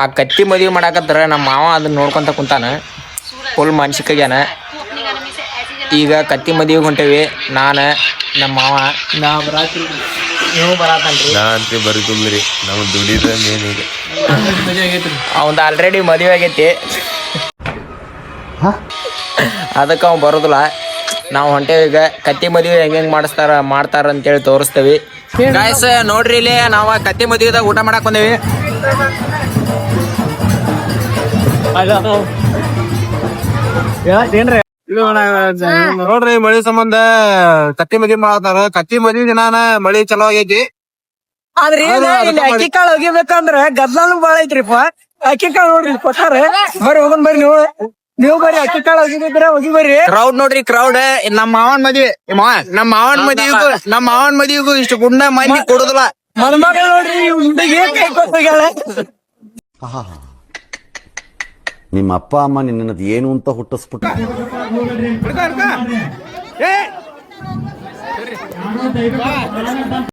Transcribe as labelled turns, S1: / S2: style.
S1: ಆ ಕತ್ತಿ ಮದುವೆ ಮಾಡಾಕತ್ರ ನಮ್ಮ ಮಾವ ಅದನ್ನ ನೋಡ್ಕೊಂತ ಕುಂತಾನ. ಫುಲ್ ಮಾನಸಿಕಾಗ್ಯಾನ. ಈಗ ಕತ್ತಿ ಮದುವೆಗೆ ಹೊಂಟೇವಿ. ನಾನು ನಮ್ಮ ಮಾವ ನೀವು ಬರತ್ತನ್ರಿ.
S2: ನಾ ಅಂತ ಬರೀ ತುಂಬ್ರಿ ನಾವು ದುಡಿದ ಮೇನ್ ಈಗ
S1: ಅವಂದ ಆಲ್ರೆಡಿ ಮದುವೆ ಆಗೈತಿ. ಅದಕ್ಕೆ ಅವ್ ಬರೋದಿಲ್ಲ. ನಾವು ಹೊಂಟೇವಿ ಈಗ. ಕತ್ತಿ ಮದುವೆ ಹೆಂಗ್ ಮಾಡ್ತಾರ ಅಂತೇಳಿ ತೋರಿಸ್ತೇವಿ. ಗಾಯ್ಸ್ ನೋಡ್ರಿ, ಇಲ್ಲಿ ನಾವು ಕತ್ತಿ ಮದುವೆದಾಗ ಊಟ ಮಾಡಕ್ ಬಂದೇವಿ.
S3: ನೋಡ್ರಿ, ಮಳಿ ಸಂಬಂಧ ಕತ್ತಿ ಮದ್ವಿ ಮಾಡತಾರ. ಕತ್ತಿ ಮದ್ವಿ ದಿನಾನ ಮಳಿ ಚಲೋ ಆಗೈತಿ.
S4: ಆದ್ರೆ ಇಲ್ಲಿ ಅಕ್ಕಿ ಕಾಳು ಒಗಿಬೇಕಂದ್ರ ಗದ್ಲಾನು ಬಾಳ ಐತ್ರಿಪ್ಪ. ಅಕ್ಕಿ ಕಾಳು ನೋಡ್ರಿ ಕೊಟ್ಟಾರ. ಬರ್ರಿ ಹೋಗೋಣ, ಬರ್ರಿ ನೀವು ಬರ್ರಿ. ಅಕ್ಕಿ ಕಾಳು ಒಗಿಬೇಕ್ರ ಒಗಿ ಬರ್ರಿ.
S1: ಕ್ರೌಡ್ ನೋಡ್ರಿ, ಕ್ರೌಡ್. ನಮ್ಮ ಮಾವನ್ ಮದ್ವಿ, ನಮ್ಮ ಮಾವನ್ ಮದ್ವಿಗೂ ಇಷ್ಟು ಗುಂಡ ಮಂದಿ ಕೊಡುದಿಲ್ಲ.
S4: ಮದುಮಗಳು ನೋಡ್ರಿ, ಹುಡುಗಿ ಕೈ ಕೊಟ್ಟಾಳ.
S5: ನಿಮ್ಮ ಅಪ್ಪ ಅಮ್ಮ ನಿನ್ನದು ಏನು ಅಂತ ಹುಟ್ಟಿಸ್ಬಿಟ್ಟು